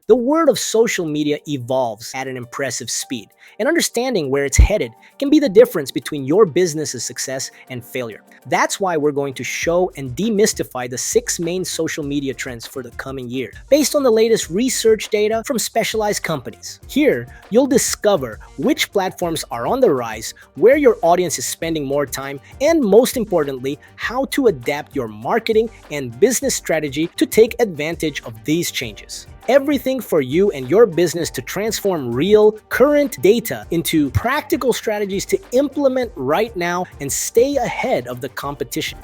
The world of social media evolves at an impressive speed, and understanding where it's headed can be the difference between your business's success and failure. That's why we're going to show and demystify the 6 main social media trends for the coming year, based on the latest research data from specialized companies. Here, you'll discover which platforms are on the rise, where your audience is spending more time, and most importantly, how to adapt your marketing and business strategy to take advantage of these changes. Everything for you and your business to transform real, current data into practical strategies to implement right now and stay ahead of the competition.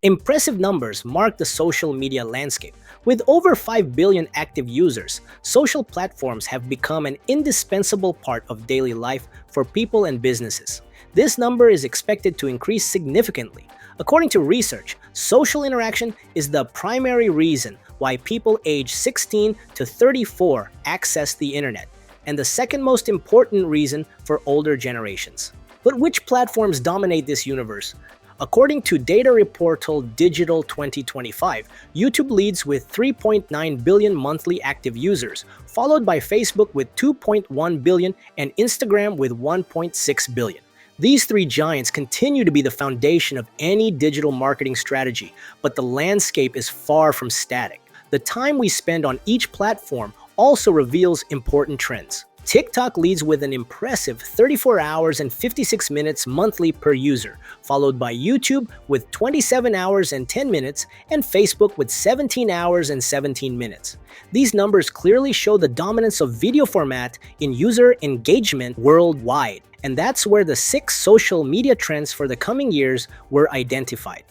Impressive numbers mark the social media landscape. With over 5 billion active users, social platforms have become an indispensable part of daily life for people and businesses. This number is expected to increase significantly. According to research, social interaction is the primary reason why people aged 16 to 34 access the internet, and the second most important reason for older generations. But which platforms dominate this universe? According to data report Digital 2025, YouTube leads with 3.9 billion monthly active users, followed by Facebook with 2.1 billion and Instagram with 1.6 billion. These 3 giants continue to be the foundation of any digital marketing strategy, but the landscape is far from static. The time we spend on each platform also reveals important trends. TikTok leads with an impressive 34 hours and 56 minutes monthly per user, followed by YouTube with 27 hours and 10 minutes and Facebook with 17 hours and 17 minutes. These numbers clearly show the dominance of video format in user engagement worldwide, and that's where the 6 social media trends for the coming years were identified.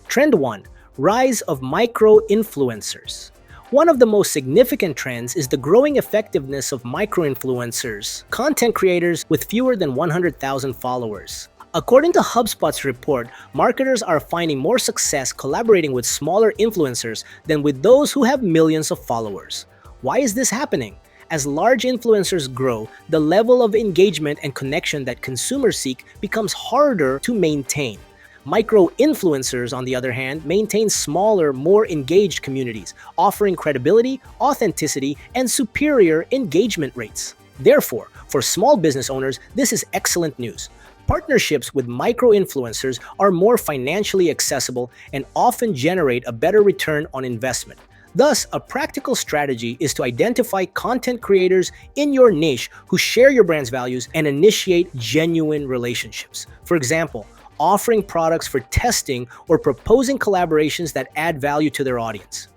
Trend 1. Rise of micro-influencers. One of the most significant trends is the growing effectiveness of micro-influencers, content creators with fewer than 100,000 followers. According to HubSpot's report, marketers are finding more success collaborating with smaller influencers than with those who have millions of followers. Why is this happening? As large influencers grow, the level of engagement and connection that consumers seek becomes harder to maintain. Micro-influencers, on the other hand, maintain smaller, more engaged communities, offering credibility, authenticity, and superior engagement rates. Therefore, for small business owners, this is excellent news. Partnerships with micro-influencers are more financially accessible and often generate a better return on investment. Thus, a practical strategy is to identify content creators in your niche who share your brand's values and initiate genuine relationships. For example, offering products for testing or proposing collaborations that add value to their audience.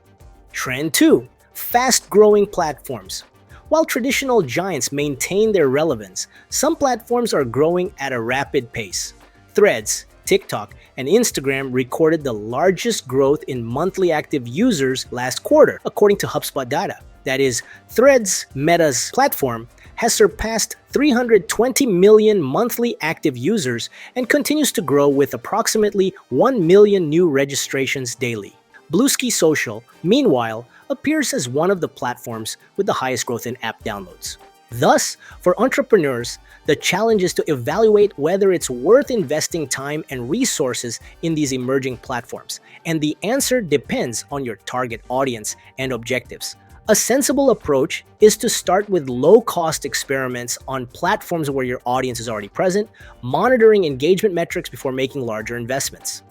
Trend 2. Fast-growing platforms. While traditional giants maintain their relevance, some platforms are growing at a rapid pace. Threads, TikTok, and Instagram recorded the largest growth in monthly active users last quarter, according to HubSpot data. That is, Threads, Meta's platform, has surpassed 320 million monthly active users and continues to grow with approximately 1 million new registrations daily. Bluesky Social, meanwhile, appears as one of the platforms with the highest growth in app downloads. Thus, for entrepreneurs, the challenge is to evaluate whether it's worth investing time and resources in these emerging platforms, and the answer depends on your target audience and objectives. A sensible approach is to start with low-cost experiments on platforms where your audience is already present, monitoring engagement metrics before making larger investments.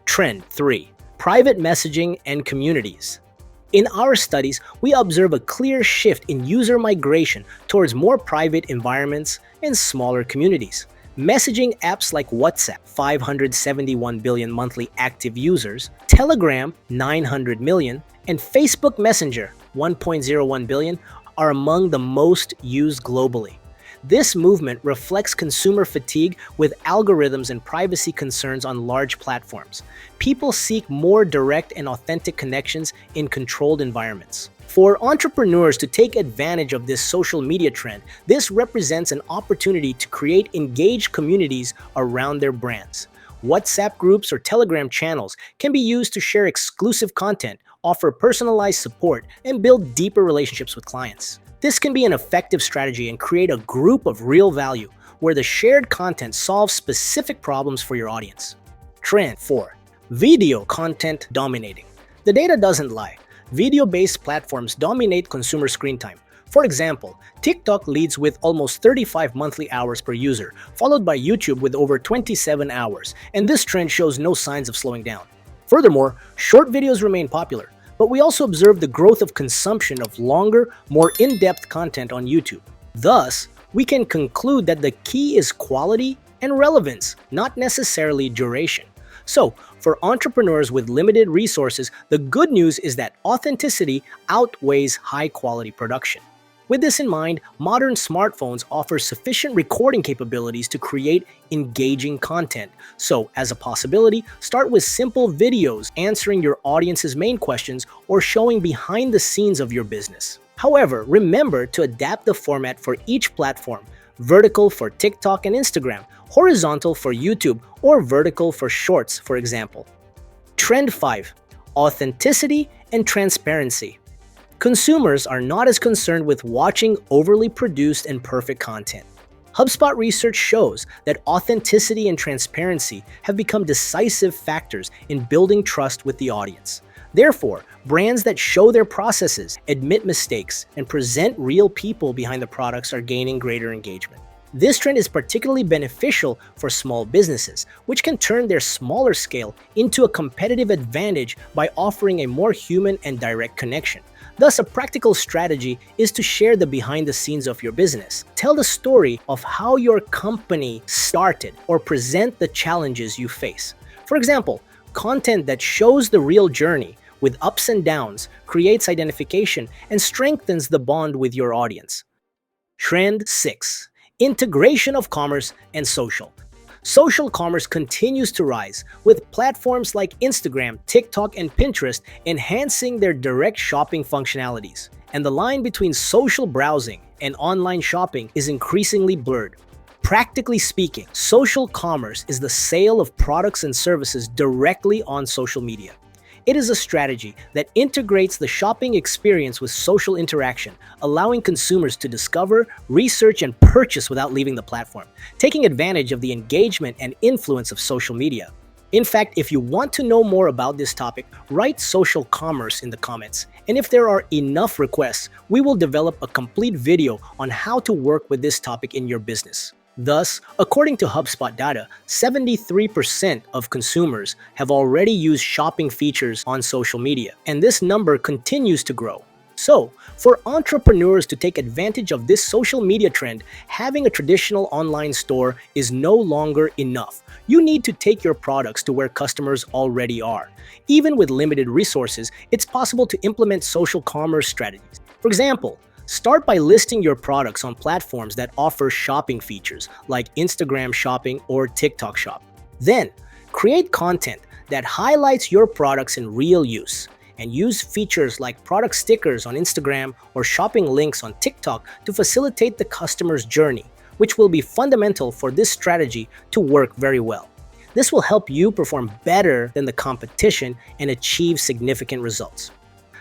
Trend 3. Private messaging and communities. In our studies, we observe a clear shift in user migration towards more private environments and smaller communities. Messaging apps like WhatsApp, 571 billion monthly active users, Telegram, 900 million, and Facebook Messenger, 1.01 billion, are among the most used globally. This movement reflects consumer fatigue with algorithms and privacy concerns on large platforms. People seek more direct and authentic connections in controlled environments. For entrepreneurs to take advantage of this social media trend, this represents an opportunity to create engaged communities around their brands. WhatsApp groups or Telegram channels can be used to share exclusive content, offer personalized support, and build deeper relationships with clients. This can be an effective strategy and create a group of real value where the shared content solves specific problems for your audience. Trend 4. Video content dominating. The data doesn't lie. Video-based platforms dominate consumer screen time. For example, TikTok leads with almost 35 monthly hours per user, followed by YouTube with over 27 hours, and this trend shows no signs of slowing down. Furthermore, short videos remain popular, but we also observe the growth of consumption of longer, more in-depth content on YouTube. Thus, we can conclude that the key is quality and relevance, not necessarily duration. So, for entrepreneurs with limited resources, the good news is that authenticity outweighs high-quality production. With this in mind, modern smartphones offer sufficient recording capabilities to create engaging content. So, as a possibility, start with simple videos answering your audience's main questions or showing behind the scenes of your business. However, remember to adapt the format for each platform: vertical for TikTok and Instagram, horizontal for YouTube, or vertical for Shorts, for example. Trend 5. Authenticity and transparency. Consumers are not as concerned with watching overly produced and perfect content. HubSpot research shows that authenticity and transparency have become decisive factors in building trust with the audience. Therefore, brands that show their processes, admit mistakes, and present real people behind the products are gaining greater engagement. This trend is particularly beneficial for small businesses, which can turn their smaller scale into a competitive advantage by offering a more human and direct connection. Thus, a practical strategy is to share the behind the scenes of your business. Tell the story of how your company started or present the challenges you face. For example, content that shows the real journey with ups and downs creates identification and strengthens the bond with your audience. Trend 6. Integration of commerce and social. Social commerce continues to rise, with platforms like Instagram, TikTok, and Pinterest enhancing their direct shopping functionalities. And the line between social browsing and online shopping is increasingly blurred. Practically speaking, social commerce is the sale of products and services directly on social media. It is a strategy that integrates the shopping experience with social interaction, allowing consumers to discover, research, and purchase without leaving the platform, taking advantage of the engagement and influence of social media. In fact, if you want to know more about this topic, write social commerce in the comments. And if there are enough requests, we will develop a complete video on how to work with this topic in your business. Thus, according to HubSpot data, 73% of consumers have already used shopping features on social media, and this number continues to grow. So, for entrepreneurs to take advantage of this social media trend, having a traditional online store is no longer enough. You need to take your products to where customers already are. Even with limited resources, it's possible to implement social commerce strategies. For example, start by listing your products on platforms that offer shopping features like Instagram Shopping or TikTok Shop. Then, create content that highlights your products in real use, and use features like product stickers on Instagram or shopping links on TikTok to facilitate the customer's journey, which will be fundamental for this strategy to work very well. This will help you perform better than the competition and achieve significant results.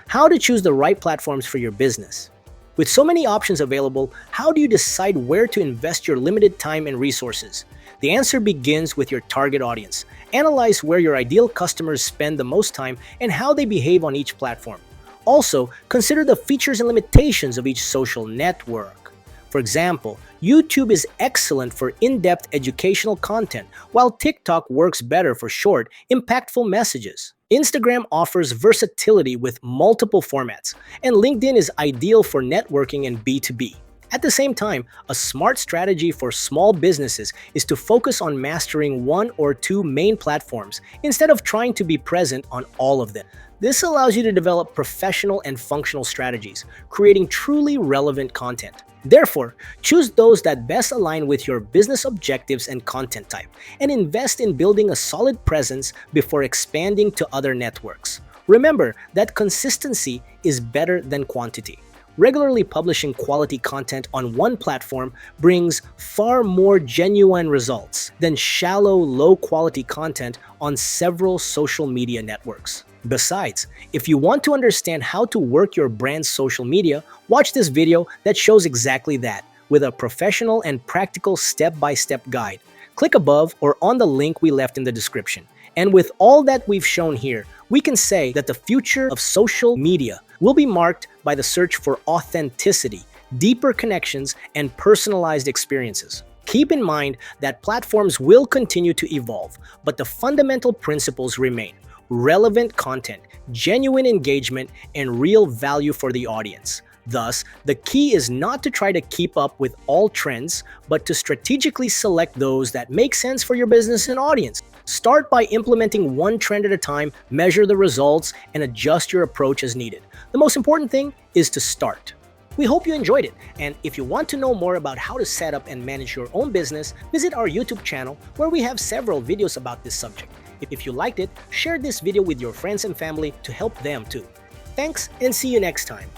How to choose the right platforms for your business. With so many options available, how do you decide where to invest your limited time and resources? The answer begins with your target audience. Analyze where your ideal customers spend the most time and how they behave on each platform. Also, consider the features and limitations of each social network. For example, YouTube is excellent for in-depth educational content, while TikTok works better for short, impactful messages. Instagram offers versatility with multiple formats, and LinkedIn is ideal for networking and B2B. At the same time, a smart strategy for small businesses is to focus on mastering one or two main platforms instead of trying to be present on all of them. This allows you to develop professional and functional strategies, creating truly relevant content. Therefore, choose those that best align with your business objectives and content type, and invest in building a solid presence before expanding to other networks. Remember that consistency is better than quantity. Regularly publishing quality content on one platform brings far more genuine results than shallow, low-quality content on several social media networks. Besides, if you want to understand how to work your brand's social media, watch this video that shows exactly that, with a professional and practical step-by-step guide. Click above or on the link we left in the description. And with all that we've shown here, we can say that the future of social media will be marked by the search for authenticity, deeper connections, and personalized experiences. Keep in mind that platforms will continue to evolve, but the fundamental principles remain: relevant content, genuine engagement, and real value for the audience. Thus, the key is not to try to keep up with all trends, but to strategically select those that make sense for your business and audience. Start by implementing one trend at a time, measure the results, and adjust your approach as needed. The most important thing is to start. We hope you enjoyed it, and if you want to know more about how to set up and manage your own business, visit our YouTube channel where we have several videos about this subject. If you liked it, share this video with your friends and family to help them too. Thanks, and see you next time.